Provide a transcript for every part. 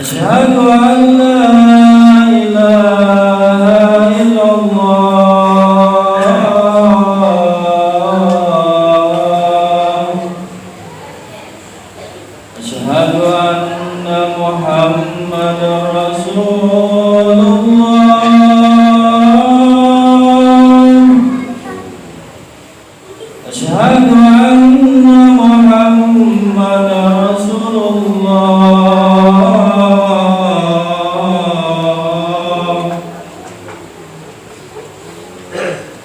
أشهد أن لا إله إلا الله أشهد أن محمدا رسول الله أشهد أن محمدا رسول الله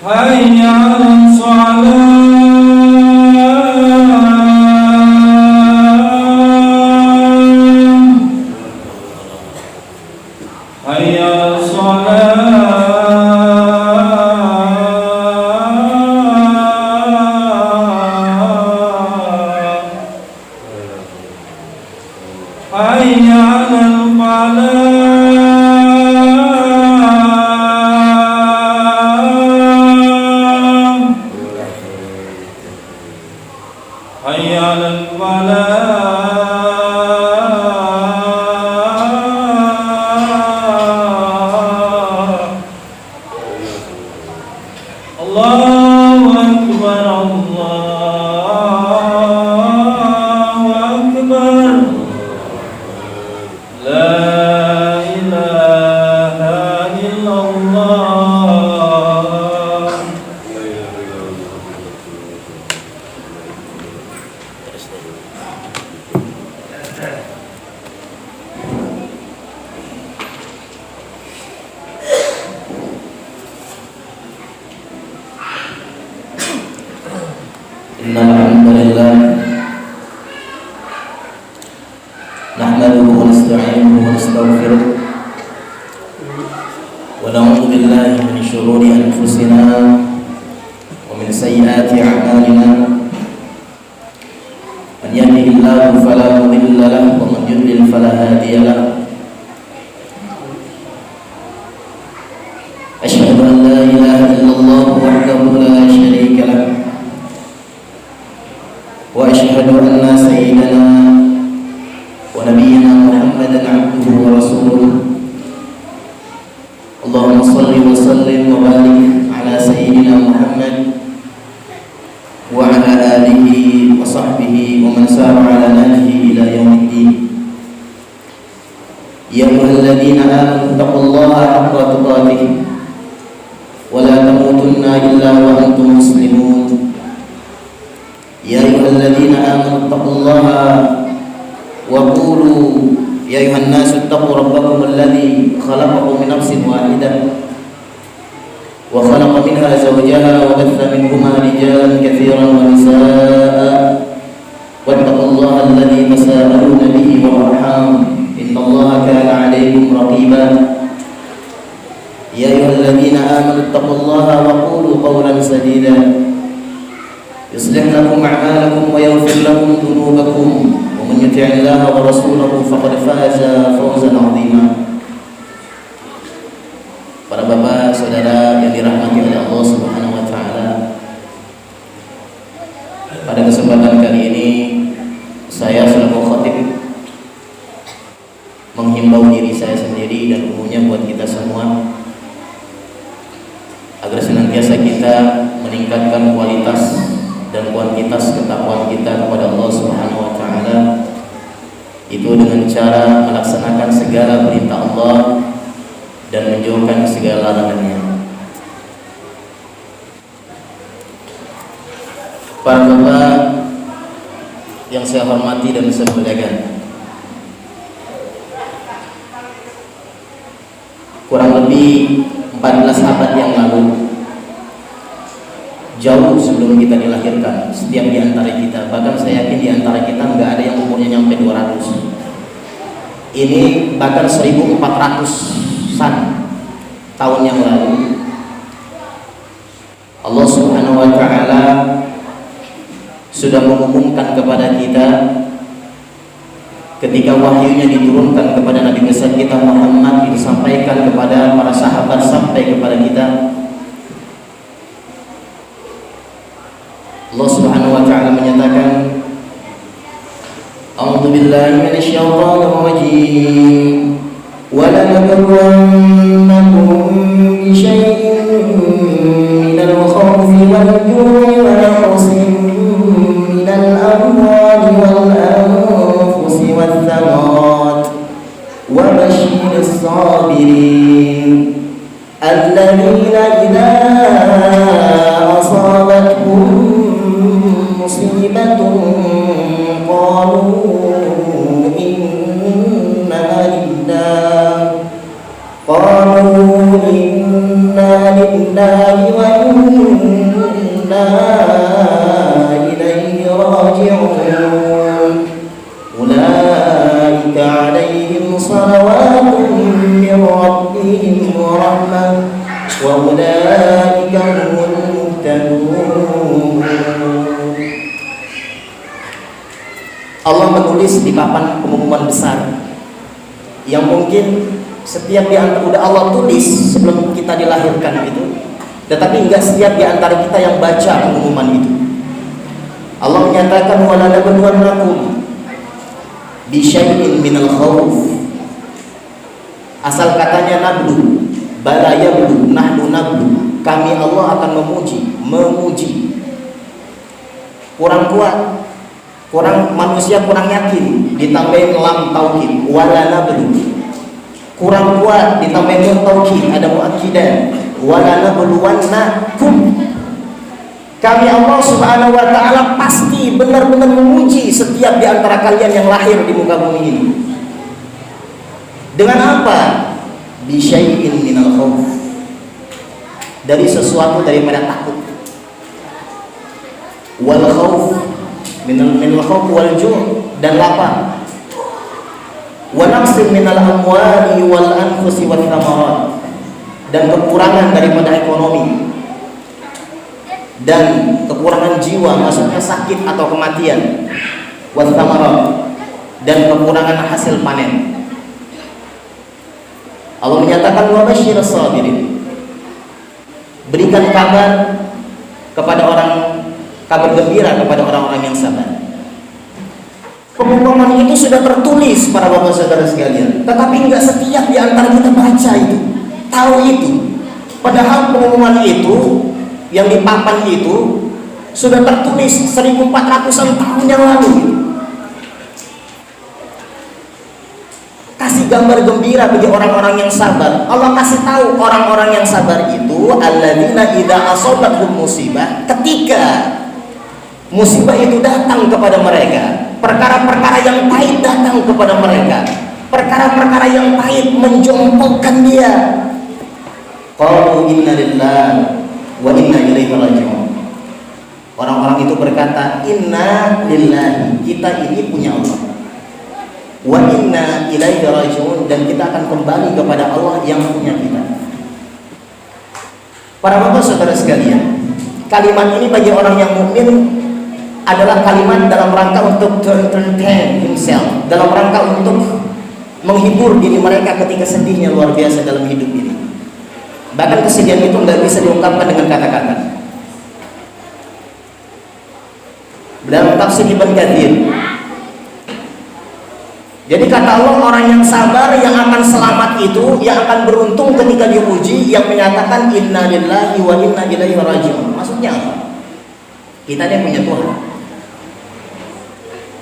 حي على الصلاة حي على الصلاة حي على الفلاح حي على الفلاح الله أكبر الله أكبر لا إله إلا الله إن الحمد لله نحمده ونستعينه ونستغفره ونعوذ بالله من شرور أنفسنا ومن سيئات أعمالنا من يهده الله فلا مضل له ومن يضلل فلا هادي له أشهد أن لا إله إلا الله وحده لا شريك له وأشهد أن سيدنا ونبينا محمدا عبده ورسوله اللهم صل وسلم وبارك على سيدنا محمد وعلى آله وصحبه ومن سار على نهجه إلى يوم الدين يا أيها الذين آمنوا اتقوا الله حق تقاته ولا تموتن إلا وأنتم مسلمون يا أيها الذين آمنوا اتقوا الله وقولوا يا أيها الناس اتقوا ربكم الذي خلقكم من نفس واحدة وخلق منها زوجها وبث منهما رجالا كثيرا ونساء واتقوا الله الذي تساءلون به والأرحام إن الله كان عليكم رقيبا يا أيها الذين آمنوا اتقوا الله وقولوا قولا سديدا يصلح لكم أعمالكم ويغفر لكم ذنوبكم ومن يطع الله ورسوله فقد فاز فوزا عظيما. Para bapak, saudara yang dirahmati oleh Allah Subhanahu wa taala. Pada kesempatan kali ini saya selaku khatib menghimbau diri saya sendiri dan umumnya buat kita semua agar senantiasa kita meningkatkan kualitas dan kuantitas ketakwaan kita kepada Allah Subhanahu wa taala, itu dengan cara melaksanakan segala perintah Allah dan menjauhkan segala larangannya. Para bapak yang saya hormati dan saya muliakan, kurang lebih 14 abad yang lalu, jauh sebelum kita dilahirkan, setiap di antara kita, bahkan saya yakin di antara kita nggak ada yang umurnya nyampe 200. Ini bahkan 1400-an tahun yang lalu, Allah Subhanahu wa taala sudah mengumumkan kepada kita ketika wahyunya diturunkan kepada Nabi besar kita Muhammad, disampaikan kepada para sahabat sampai kepada kita. Allah Subhanahu wa taala menyatakan A'udzu billahi minasyaitonir rajim. ولنبلونكم بشيء من الخوف والجوع ونقص من الأموال والأنفس والثمرات وبشر الصابرين الذين إذا أصابتهم مصيبة قالوا إنا لله وإنا إليه راجعون أولئك عليهم صلوات من ربهم ورحمة وأولئك هم المهتدون. Allah menulis di papan pengumuman besar yang mungkin setiap di antara udah Allah tulis sebelum kita dilahirkan itu, tetapi enggak setiap di antara kita yang baca pengumuman itu. Allah menyatakan wala nabluwannakum bi syai'in minal khauf. Asal katanya nablu, bala yablu, nahnu nablu. Kami Allah akan memuji. Kurang kuat, kurang manusia kurang yakin, ditambahin lam taukid wala nablu. Kurang kuat ditambahin nun taukid, ada muakkidan wala nabluwannakum. Kami Allah Subhanahu wa taala pasti benar-benar memuji setiap di antara kalian yang lahir di muka bumi ini. Dengan apa? Bi syai'in minal khauf. Dari sesuatu daripada takut. Wal khauf minal khauf wal ju' dan lapar. Wa naqsin minal amwali wal anfusi wath thamarat, dan kekurangan daripada ekonomi dan kekurangan jiwa, maksudnya sakit atau kematian, wath thamarat, dan kekurangan hasil panen. Allah menyatakan wa basyirus sabirin, berikan kabar gembira kepada orang-orang yang sabar. Pengumuman itu sudah tertulis para bapak saudara sekalian, tetapi enggak setiap di antara kita baca itu, tahu itu. Padahal pengumuman itu yang di papan itu sudah tertulis 1400-an tahun yang lalu. Kasih gambar gembira bagi orang-orang yang sabar. Allah kasih tahu orang-orang yang sabar itu alladzina idza asabathum musibah, ketika musibah itu datang kepada mereka, perkara-perkara yang pahit datang kepada mereka, perkara-perkara yang pahit menjongkokkan dia, qalu inna lillahi wa inna ilaihi raji'un. Orang-orang itu berkata, inna lillahi, kita ini punya Allah, wa inna ilaihi raji'un, dan kita akan kembali kepada Allah yang punya kita. Para bapak saudara sekalian, kalimat ini bagi orang yang mukmin adalah kalimat dalam rangka untuk to entertain himself, dalam rangka untuk menghibur diri mereka ketika sedihnya luar biasa dalam hidup ini. Bahkan kesedihan itu nggak bisa diungkapkan dengan kata-kata. Dalam tafsir Ibn Katsir, jadi kata Allah, orang yang sabar yang akan selamat itu, yang akan beruntung ketika diuji, yang menyatakan inna lillahi wa inna ilaihi raji'un. Maksudnya apa? Kita ini punya Tuhan.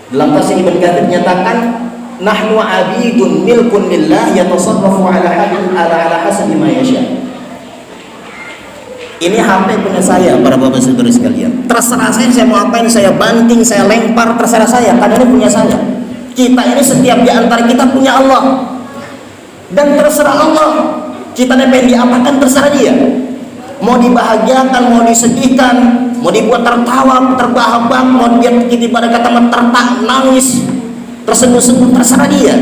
Dalam tafsir Ibn Katsir menyatakan nahnu abidun milkun lillah yatasarrafu ala hasabi ma yasha. Ini HP punya saya, para bapak saudara sekalian. Terserah saya mau apain, saya banting, saya lempar, terserah saya, karena ini punya saya. Kita ini setiap di antara kita punya Allah, dan terserah Allah kita pengen diapakan, terserah dia. Mau dibahagiakan, mau disedihkan, mau dibuat tertawa, terbahak-bahak, mau dia kita pada kata nangis, tersenyum-senyum, terserah dia.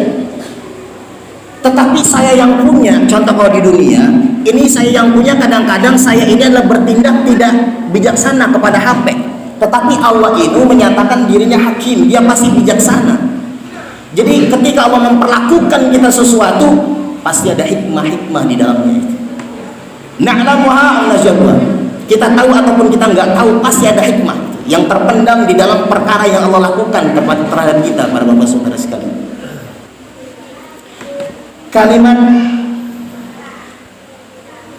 Tetapi saya yang punya, contoh kalau di dunia ini saya yang punya, kadang-kadang saya ini adalah bertindak tidak bijaksana kepada HP. Tetapi Allah itu menyatakan dirinya hakim, dia pasti bijaksana. Jadi ketika Allah memperlakukan kita sesuatu, pasti ada hikmah-hikmah di dalamnya. Na'lamuha am najabwa. Kita tahu ataupun kita nggak tahu, pasti ada hikmah. yang terpendam di dalam perkara yang Allah lakukan terhadap kita, para bapak saudara sekalian. Kalimat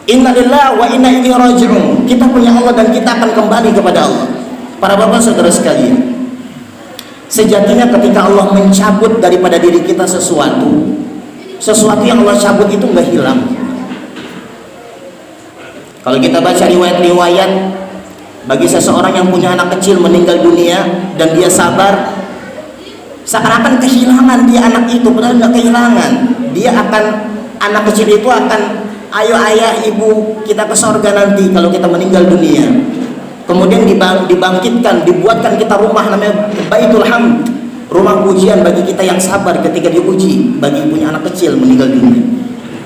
inna lillahi wa inna ilaihi raji'un, kita punya Allah dan kita akan kembali kepada Allah. Para bapak saudara sekalian, sejatinya ketika Allah mencabut daripada diri kita sesuatu yang Allah cabut itu nggak hilang. Kalau kita baca riwayat-riwayat, bagi seseorang yang punya anak kecil meninggal dunia dan dia sabar, seakan-akan kehilangan dia anak itu, padahal nggak kehilangan. Dia akan, anak kecil itu akan, ayo ayah ibu kita ke sorga nanti kalau kita meninggal dunia. Kemudian dibangkitkan, dibuatkan kita rumah namanya Baitul Hamd, rumah pujian bagi kita yang sabar ketika diuji, bagi punya anak kecil meninggal dunia.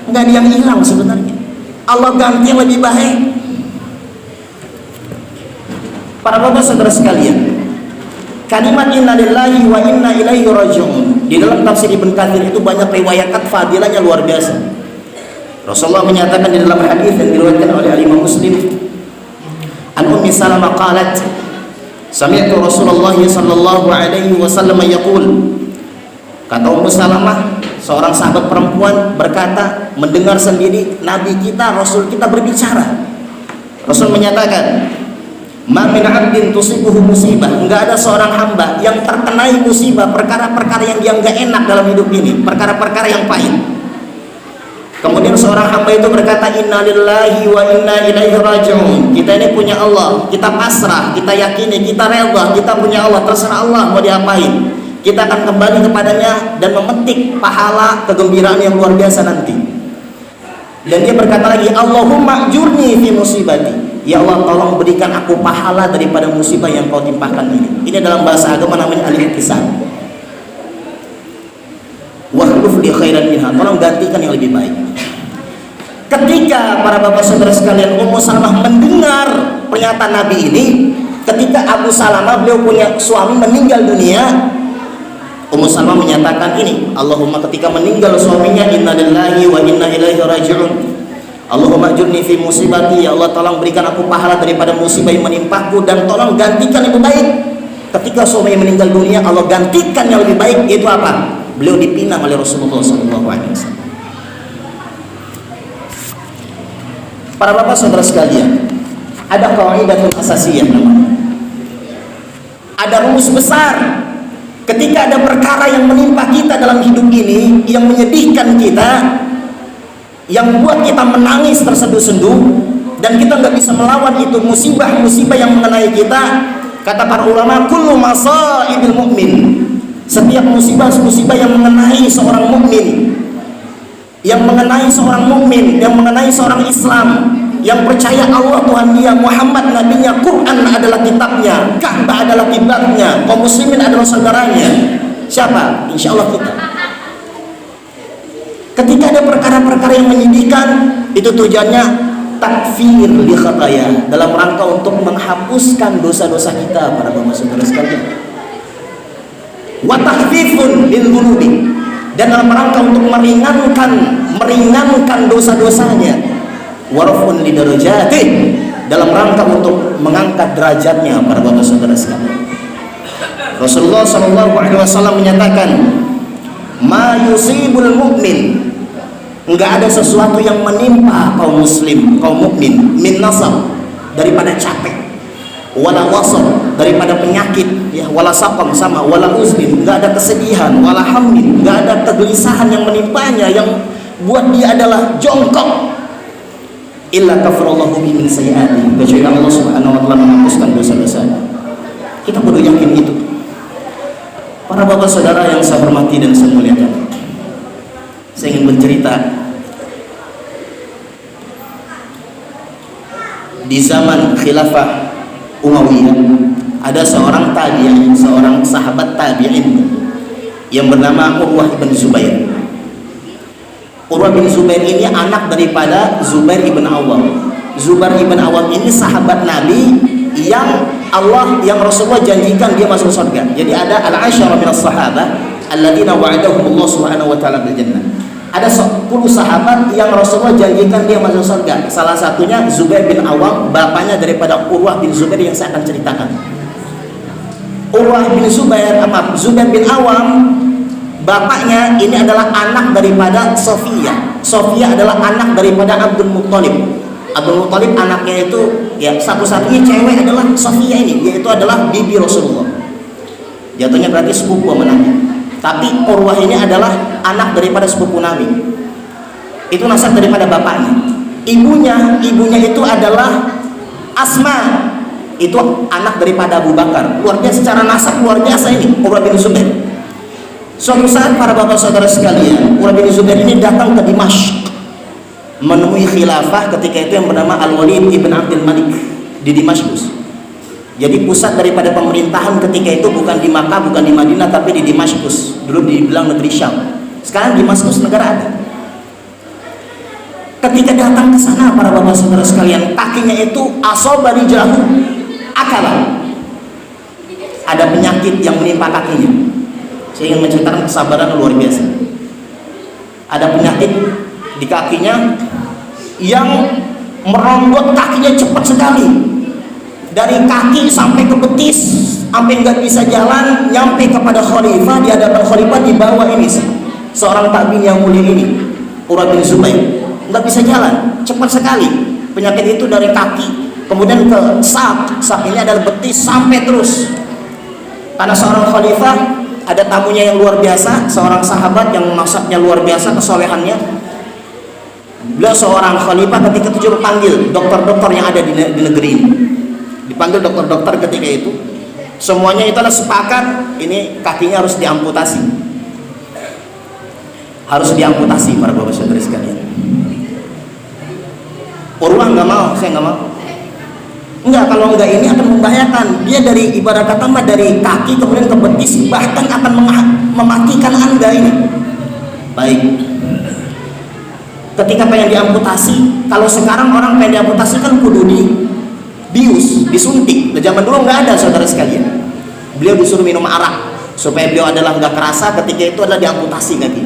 Nggak ada yang hilang sebenarnya, Allah ganti yang lebih baik. Para bapak saudara sekalian, kalimat inna lillahi wa inna ilaihi raji'un di dalam tafsir Ibnu Katsir itu banyak riwayat fadilahnya luar biasa. Rasulullah menyatakan di dalam hadis yang diriwayatkan oleh Imam Muslim, an Ummi Salamah qalat sami'tu Rasulullah sallallahu alaihi wasallam yaqul, kata Ummu Salamah, seorang sahabat perempuan berkata, mendengar sendiri Nabi kita, Rasul kita berbicara. Rasul menyatakan, ma min 'abdin tusibuhu musibah, enggak ada seorang hamba yang terkenai musibah, perkara-perkara yang dia enggak enak dalam hidup ini, perkara-perkara yang pahit. Kemudian seorang hamba itu berkata, inna lillahi wa inna ilaihi raji'un, kita ini punya Allah, kita pasrah, kita yakini, kita rela, kita punya Allah, terserah Allah mau diapain, kita akan kembali kepadanya dan memetik pahala kegembiraan yang luar biasa nanti. Dan dia berkata lagi, Allahumma ajurni fi musibati, ya Allah tolong berikan aku pahala daripada musibah yang kau timpahkan ini. Ini dalam bahasa agama namanya al-ihtisab. Wahluf li khairan minha, tolong gantikan yang lebih baik. Ketika para bapak saudara sekalian, Ummu Salamah mendengar pernyataan Nabi ini, ketika Abu Salamah beliau punya suami meninggal dunia, Ummu Salamah menyatakan ini, Allahumma, ketika meninggal suaminya, inna lillahi wa inna ilaihi raji'un, Allahumma ajurni fi musibati, ya Allah tolong berikan aku pahala daripada musibah yang menimpaku dan tolong gantikan yang lebih baik. Ketika suaminya meninggal dunia, Allah gantikan yang lebih baik. Itu apa? Beliau dipinang oleh Rasulullah SAW. Para bapak saudara sekalian, ada qaidatul asasiyah namanya. Ada rumus besar. Ketika ada perkara yang menimpa kita dalam hidup ini, yang menyedihkan kita, yang buat kita menangis terseduh-seduh, dan kita nggak bisa melawan itu musibah-musibah yang mengenai kita, kata para ulama, kullu masaibil mu'min, setiap musibah-musibah yang mengenai seorang mukmin, yang mengenai seorang mukmin, yang mengenai seorang Islam, yang percaya Allah Tuhan dia, Muhammad nabinya, Quran adalah kitabnya, Ka'bah adalah kiblatnya, kaum muslimin adalah saudaranya. Siapa? Insya Allah kita. Ketika ada perkara-perkara yang menyedihkan, itu tujuannya takfir li khataya, dalam rangka untuk menghapuskan dosa-dosa kita, para bapak saudara sekalian. Wa takhfifun lil dhunubi, dan dalam rangka untuk meringankan dosa-dosanya. Warafun li darajatih, dalam rangka untuk mengangkat derajatnya, para bapak saudara sekalian. Rasulullah SAW menyatakan, ma yusibul mu'min, enggak ada sesuatu yang menimpa kaum muslim, kaum mukmin, min nasab, daripada capek, wala wasab, daripada penyakit, ya, wala saqam, sama, wala uzlin, enggak ada kesedihan, wala hammin, enggak ada kegelisahan yang menimpanya yang buat dia adalah jongkok, illa kafarallahu bi min sayyi'ati, kecuali Allah Subhanahu wa taala menghapuskan dosa-dosanya. Kita perlu yakin itu. Para bapak saudara yang saya hormati dan saya muliakan, saya ingin bercerita di zaman khilafah Umayyah ada seorang tabi'in, seorang sahabat tabi'in yang bernama Urwah bin Zubair. Urwah bin Zubair ini anak daripada Zubair ibn Awam. Zubair ibn Awam ini sahabat Nabi yang Rasulullah janjikan dia masuk surga. Jadi ada al-asyara minas sahabah alladzina wa'adahumullah subhanahu wa ta'ala bil jannah. Ada 10 sahabat yang Rasulullah janjikan dia masuk surga. Salah satunya Zubair bin Awam, bapaknya daripada Urwah bin Zubair yang saya akan ceritakan. Urwah bin Zubair bin Awam, bapaknya ini adalah anak daripada Sofia. Sofia adalah anak daripada Abdul Muttalib. Abdul Muttalib anaknya itu ya satu-satunya cewek adalah Sofia ini, yaitu adalah bibi Rasulullah. Jatuhnya berarti sepupu sama Nabi. Tapi Urwah ini adalah anak daripada sepupu Nabi. Itu nasab daripada bapaknya. Ibunya itu adalah Asma. Itu anak daripada Abu Bakar. Luar biasa, secara nasab luar biasa ini Urwah bin Zubair. Suatu saat para bapak saudara sekalian, Urwah bin Zubair ini datang ke Dimashq menemui khilafah ketika itu yang bernama Al-Walid ibn Abdul Malik di Damaskus. Jadi pusat daripada pemerintahan ketika itu bukan di Makkah, bukan di Madinah, tapi di Damaskus. Dulu dibilang negeri Syam. Sekarang Damaskus negara ada. Ketika datang ke sana para bapak saudara sekalian, kakinya itu asobani jahu akala. Ada penyakit yang menimpa kakinya. Saya ingin menceritakan kesabaran luar biasa. Ada penyakit di kakinya yang meronggot kakinya cepat sekali. Dari kaki sampai ke betis, sampai nggak bisa jalan, nyampe kepada khalifah. Di hadapan khalifah dibawa ini seorang tabi'in yang mulia ini, Urwah bin Zubair. Nggak bisa jalan, cepat sekali penyakit itu dari kaki, kemudian ke sak ini adalah betis sampai terus. Karena seorang khalifah ada tamunya yang luar biasa, seorang sahabat yang nasabnya luar biasa kesolehannya. Beliau seorang khalifah ketika itu juga panggil dokter-dokter yang ada di negeri ini, dipanggil dokter-dokter ketika itu. Semuanya itu adalah sepakat ini kakinya harus diamputasi, para bapak saudara sekalian. Urwah nggak mau, saya nggak mau. Enggak, kalau enggak ini akan membahayakan. Dia dari ibarat kata dari kaki kemudian ke betis, bahkan akan mematikan Anda ini. Baik. Ketika pengen diamputasi, kalau sekarang orang pengen diamputasi kan kudu bius, disuntik. Nah, zaman dulu nggak ada saudara sekalian. Beliau disuruh minum arak supaya beliau adalah nggak kerasa ketika itu adalah diamputasi kaki.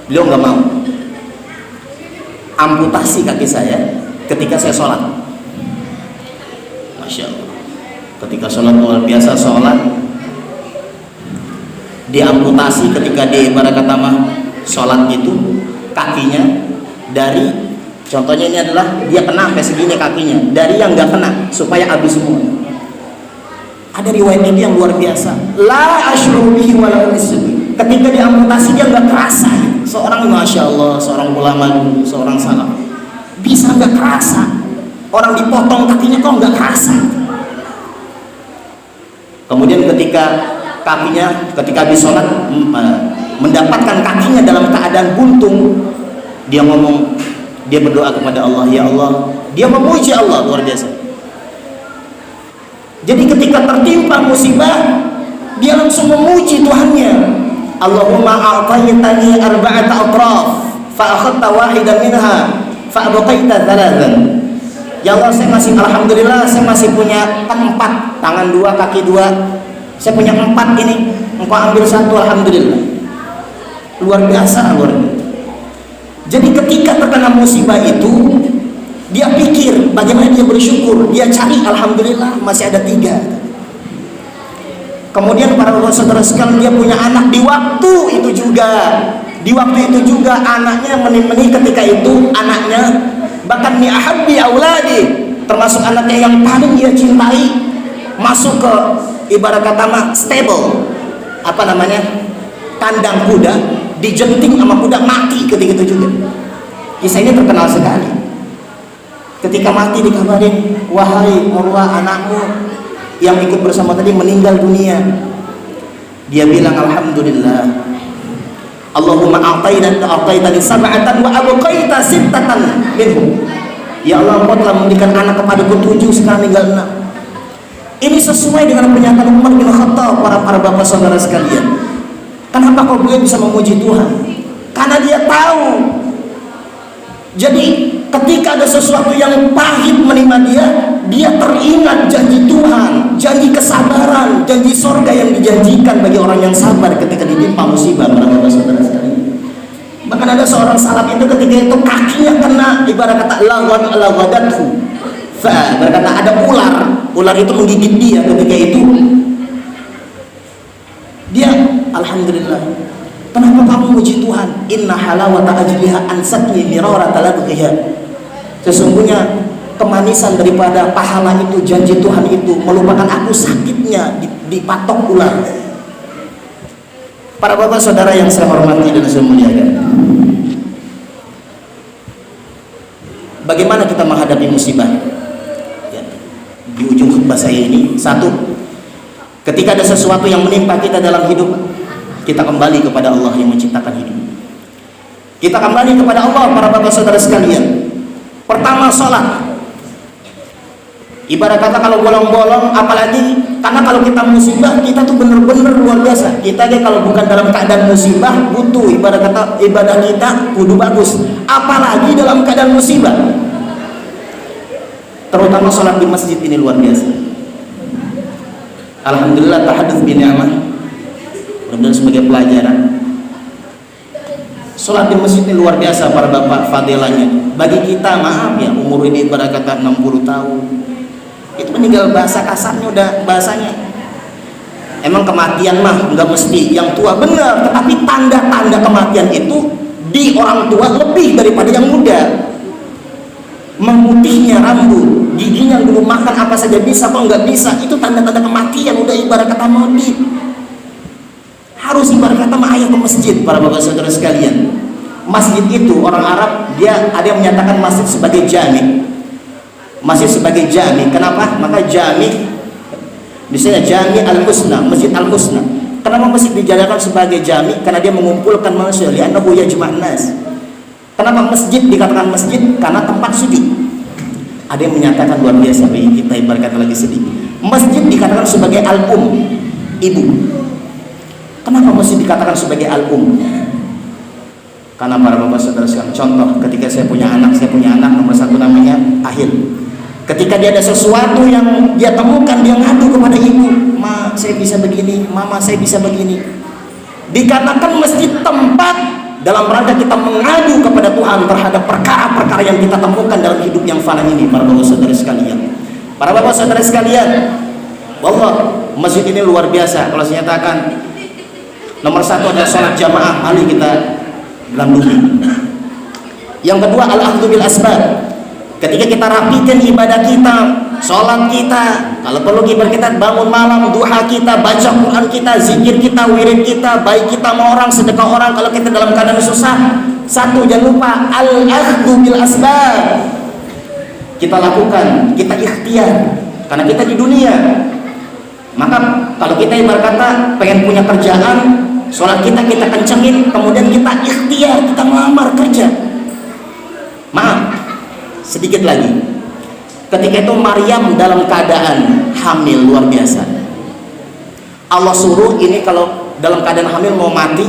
Beliau nggak mau. Amputasi kaki saya ketika saya sholat. Masya Allah. Ketika sholat luar biasa sholat, diamputasi ketika di ibarat kata sholat itu kakinya dari, contohnya ini adalah dia kena sampai segini kakinya, dari yang nggak kena supaya habis semua. Ada riwayat ini yang luar biasa. La asyuru bihi wa la unisbi. Ketika diamputasi dia nggak kerasa. Seorang masya Allah, seorang ulama dulu, seorang salaf bisa nggak kerasa. Orang dipotong kakinya kok nggak kerasa. Kemudian ketika habis sholat mendapatkan kakinya dalam keadaan buntung, dia berdoa kepada Allah, ya Allah, dia memuji Allah luar biasa. Jadi ketika tertimpa musibah, dia langsung memuji Tuhannya. Allahumma a'taytani arba'ata atraf fa akhadta wahidan minha fa abqaita thalathan. Ya Allah, alhamdulillah saya masih punya 4, tangan 2, kaki 2. Saya punya 4 ini, engkau ambil 1, alhamdulillah. Luar biasa. Jadi ketika terkena musibah itu, dia pikir bagaimana dia bersyukur. Dia cari, alhamdulillah masih ada 3. Kemudian para saudara sekalian, dia punya anak di waktu itu juga. Anaknya menikah ketika itu, anaknya bahkan mi ahabbi auladi, termasuk anaknya yang paling dia cintai, masuk ke ibarat kata stable, kandang kuda, dijenting sama kuda, mati ketika itu juga. Kisah ini terkenal sekali. Ketika mati dikabarin, wahai Urwah, anakmu yang ikut bersama tadi meninggal dunia. Dia bilang, alhamdulillah, Allahumma a'taytani sab'atan wa abqaita sittatan minhum. Ya Allah, Engkau telah memberikan anak kepadaku 7, sekarang tinggal 6. Ini sesuai dengan pernyataan Umar bin Khattab, para bapak saudara sekalian. Kenapa kau beliau bisa memuji Tuhan? Karena dia tahu. Jadi ketika ada sesuatu yang pahit menimpa dia teringat janji Tuhan, janji kesabaran, janji surga yang dijanjikan bagi orang yang sabar ketika ditimpa musibah, para bapak saudara sekalian. Bahkan ada seorang salaf itu ketika itu kakinya kena ibarat kata lawadathu. Berkata ada ular itu menggigit dia ketika itu. alhamdulillah. Kenapa kamu muji Tuhan? Inna halawata ajliha ansatni mirara talaqhiha. Sesungguhnya kemanisan daripada pahala itu, janji Tuhan itu melupakan aku sakitnya dipatok ular. Para bapak saudara yang saya hormati dan saya muliakan, bagaimana kita menghadapi musibah? Ya, di ujung khutbah saya ini, satu, ketika ada sesuatu yang menimpa kita dalam hidup, kita kembali kepada Allah yang menciptakan hidup. Kita kembali kepada Allah, para bapak saudara sekalian. Pertama, sholat. Ibarat kata kalau bolong-bolong, apalagi karena kalau kita musibah, kita tuh bener-bener luar biasa. Kita aja kalau bukan dalam keadaan musibah, butuh ibarat kata ibadah kita kudu bagus, apalagi dalam keadaan musibah. Terutama sholat di masjid ini luar biasa. Alhamdulillah, tahadduts bi ni'mah, mudah-mudahan sebagai pelajaran. Sholat di masjid ini luar biasa para bapak, fadilahnya. Bagi kita, maaf ya, umur ini ibarat kata 60 tahun, itu meninggal, bahasa kasarnya udah bahasanya. Emang kematian mah nggak mesti yang tua, benar, tetapi tanda-tanda kematian itu di orang tua lebih daripada yang muda. Memutihnya rambut, giginya dulu makan apa saja bisa, kok nggak bisa, itu tanda-tanda kematian, udah ibarat kata maut. Harus ibarat kata mah ayo ke masjid, para bapak saudara sekalian. Masjid itu orang Arab, dia ada yang menyatakan masjid sebagai jami. Masjid sebagai jami. Kenapa? Maka jami misalnya jami al-husna, masjid al-husna. Kenapa masjid dijadikan sebagai jami? Karena dia mengumpulkan manusia, li'annahu yajma'un nas. Kenapa masjid dikatakan masjid? Karena tempat sujud. Ada yang menyatakan luar biasa, bagi kita ibarat kata lagi sedih. Masjid dikatakan sebagai al-um, ibu. Kenapa masjid dikatakan sebagai al-um? Karena para bapak saudara sekalian, contoh ketika saya punya anak nomor satu namanya Ahil. Ketika dia ada sesuatu yang dia temukan, dia ngadu kepada ibu, ma saya bisa begini, mama saya bisa begini. Dikatakan masjid tempat dalam rangka kita mengadu kepada Tuhan terhadap perkara-perkara yang kita temukan dalam hidup yang fana ini, para bapak saudara sekalian. Para bapak saudara sekalian, wallah, masjid ini luar biasa. Kalau saya nyatakan nomor satu adalah sholat jamaah, mari kita dalam dunia. Yang kedua, al-akhdhu bil asbab. Ketika kita rapikan ibadah kita, sholat kita, kalau perlu ibadah kita, bangun malam, duha kita, baca Quran kita, zikir kita, wirid kita, baik kita sama orang, sedekah orang, kalau kita dalam keadaan susah. Satu, jangan lupa al-akhdhu bil asbab. Kita lakukan, kita ikhtiar, karena kita di dunia. Maka kalau kita ibarat kata pengen punya kerjaan, sholat kita kencengin, kemudian kita ikhtiar, kita melamar kerja. Maaf, sedikit lagi. Ketika itu Maryam dalam keadaan hamil luar biasa. Allah suruh ini kalau dalam keadaan hamil mau mati,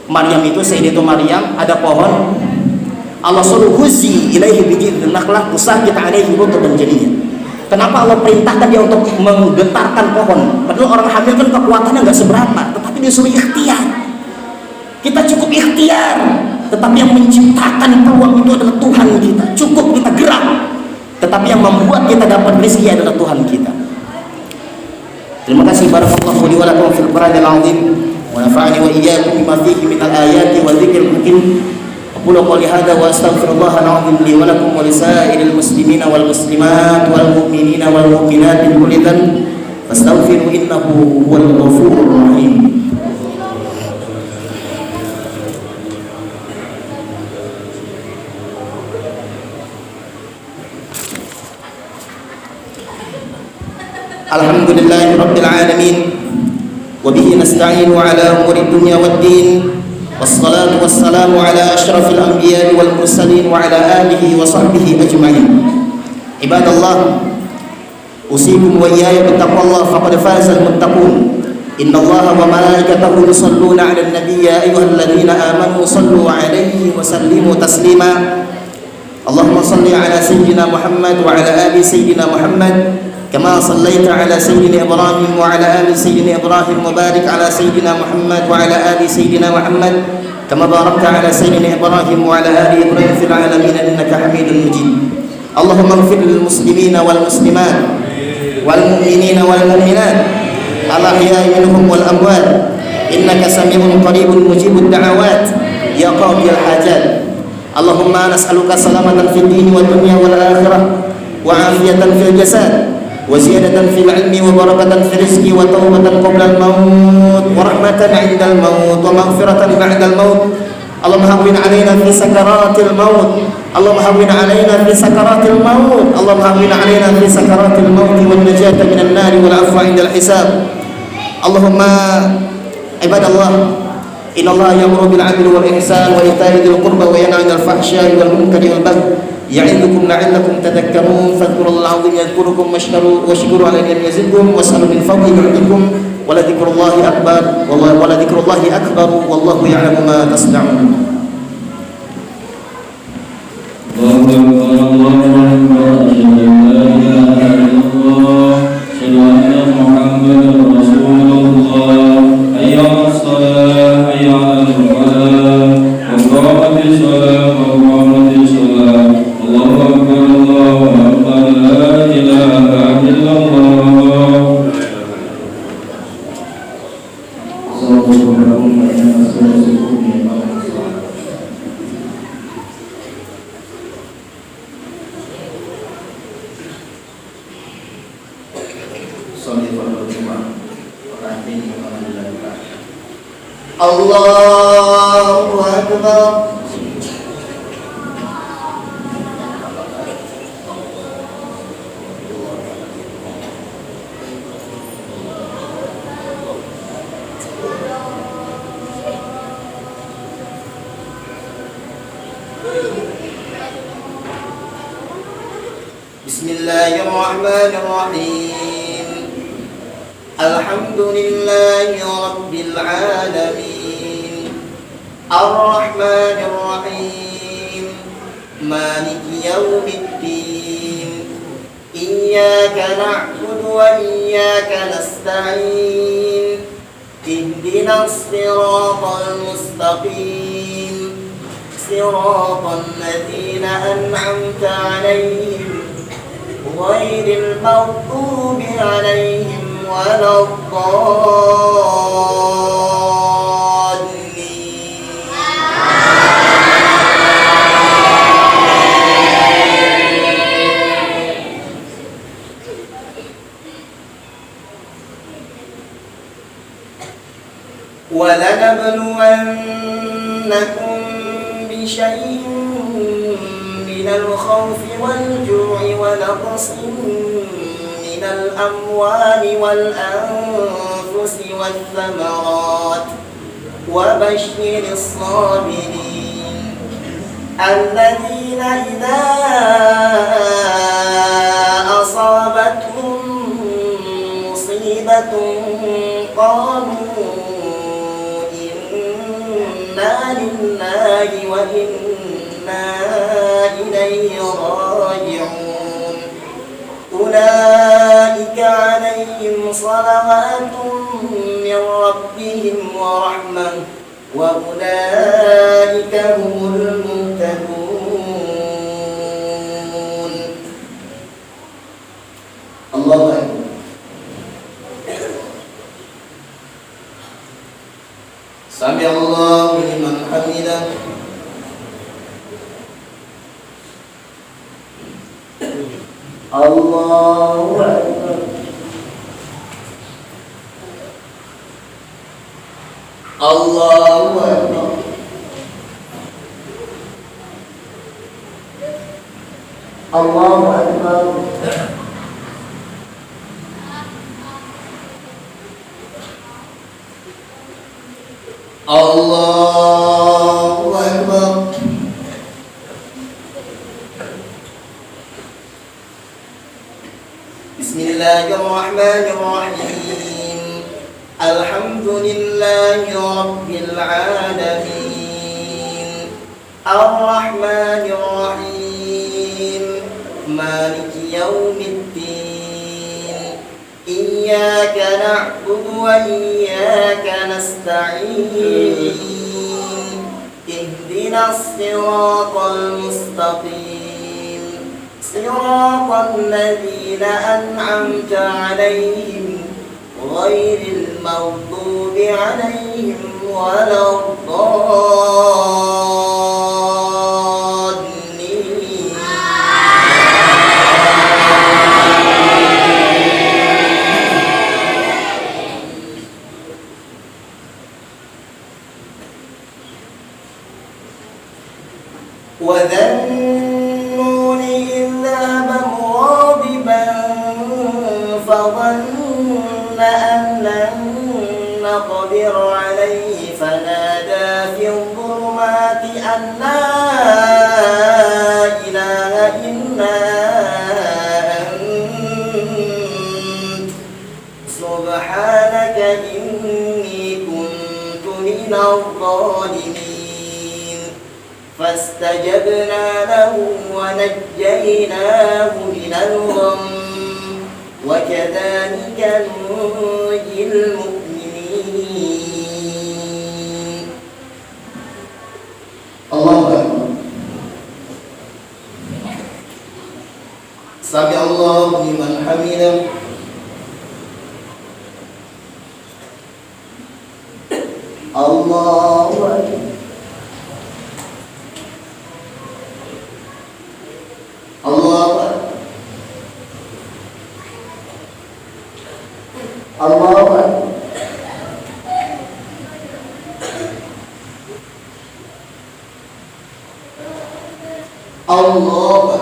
Maryam itu Sayyidatu Maryam ada pohon. Allah suruh huzi ilaihi bijidhin nakhlah tusaqit alaihi rutban janiyya. Kenapa Allah perintahkan dia untuk menggetarkan pohon? Padahal orang hamil kan kekuatannya nggak seberapa, tetapi disuruh ikhtiar. Kita cukup ikhtiar, tetapi yang menciptakan peluang itu adalah Tuhan kita. Cukup kita gerak, tetapi yang membuat kita dapat rezeki adalah Tuhan kita. Terima kasih barakallahu li wa lakum fil Qur'anil 'azim wa nafa'ani wa iyyakum bima fihi minal ayati wa dzikril hakim. Aqulu qouli hadza wa astaghfirullahal 'azim li wa lakum wa lisairil muslimina wal muslimat wal mu'minina wal mu'minat min kulli dhanb fastaghfiru innahu huwal ghafurur rahim. Alhamdulillahi rabbil alamin wa bihi nasta'inu ala umuri dunya waddin wassalatu wassalamu ala asyrafil anbiya'i wal mursalin wa ala alihi wa sahbihi ajma'in. Ibadallah, usikum wa iyaya bittaqwallah faqad fazal muttaqun. Innallaha wa malaikatahu yusalluna 'alan nabiy ya ayyuhalladzina amanu sallu 'alaihi wa sallimu taslima. Allahumma shalli 'ala sayyidina Muhammad wa 'ala ali sayyidina Muhammad كما صليت على سيدنا إبراهيم وعلى آل سيدنا إبراهيم وبارك على سيدنا محمد وعلى آل سيدنا محمد كما باركت على سيدنا إبراهيم وعلى آل إبراهيم في العالمين إنك حميد مجيد. اللهم اغفر للمسلمين والمسلمات والمؤمنين والمؤمنات الأحياء منهم والأموات إنك سميع قريب مجيب الدعوات يا قاضي الحاجات. اللهم نسألك سلامة في الدين والدنيا والآخرة وعافية في الجسد وزيادة في العلم وبركة في الرزق وتوبة قبل الموت ورحمة عند الموت ومغفرة بعد الموت. اللهم هون علينا في سكرات الموت، اللهم هون علينا في سكرات الموت، اللهم هون علينا في سكرات الموت والنجاة من النار والعفو عند الحساب. اللهم عباد الله، إن الله يأمر بالعدل والإحسان وإيتاء ذي القربى وينهى عن الفحشاء والمنكر والبغي يعظكم لعلكم تذكرون. فاذكروا الله العظيم يذكركم واشكروا على نعمه يزدكم واسألوا من فضله يعطيكم ولذكر الله أكبر والله يعلم ما تصنعون. الله أكبر الله أكبر أشهد أن لا إله إلا الله أشهد أن محمدا رسول الله حي على الصلاة حي على الفلاح وقامت الصلاة وقامت الصلاة. الله أكبر الله أكبر لا إله إلا الله. Allahu Akbar. Bismillahirrahmanirrahim. Alhamdulillahi Rabbil Alamin Ar-Rahmanir Rahim Maliki Yawmiddin Iyyaka na'budu wa iyyaka nasta'in Ihdinas siratal mustaqim Siratal ladzina an'amta 'alaihim ghairil maghdubi 'alaihim ولا الضالين. ولنبلونكم بشيء من الخوف والجوع ونقص من الأموال والأنفس والثمرات وبشر الصابرين الذين إذا أصابتهم مصيبة قالوا إنا لله وإنا إليه راجعون أولئك عليهم صلوات من ربهم ورحمة وأولئك هم المهتدون. الله أكبر. سمع الله لمن حمده. Allahu Akbar. Allahu Akbar. Allahu Akbar. Allahu Akbar. Bismillahirrahmanirrahim. Alhamdulillahi Rabbil Alamin Ar-Rahmanir Rahim Maliki Yawmiddin Iyyaka na'budu wa iyyaka nasta'in Ihdinas siratal mustaqim Siratal ladzina an'amta 'alaihim ghairil maghdubi 'alaihim عليهم ولا الضالين. وذا النون إذ ذهب مغاضبا فظن أن لن نقدر عليه فنادى في الظلمات أن لا إله إلا أنت سبحانك إني كنت من الظالمين. فاستجبنا له ونجيناه من الغم وكذلك ننجي المؤمنين. الله أكبر. سمع الله لمن حمده. الله أكبر. الله أكبر. الله أكبر. الله أكبر.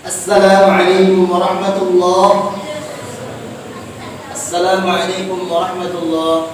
Assalamualaikum warahmatullah. Assalamualaikum warahmatullah.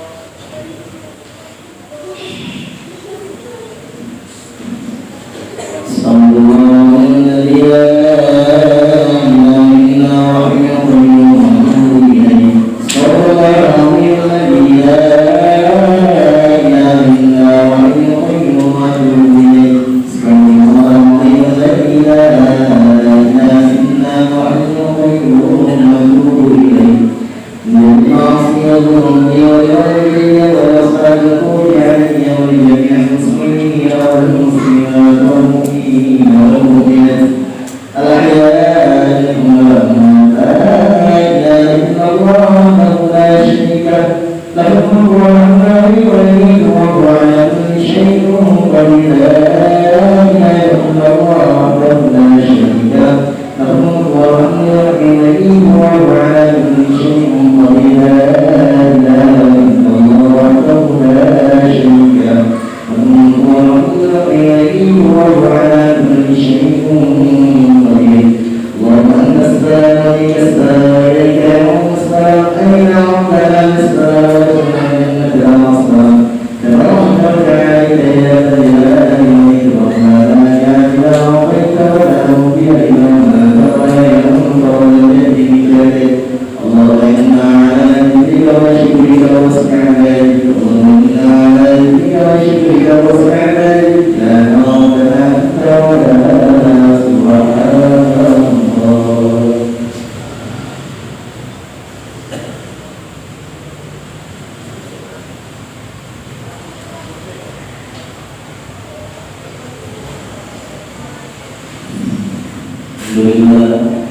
Alhamdulillah.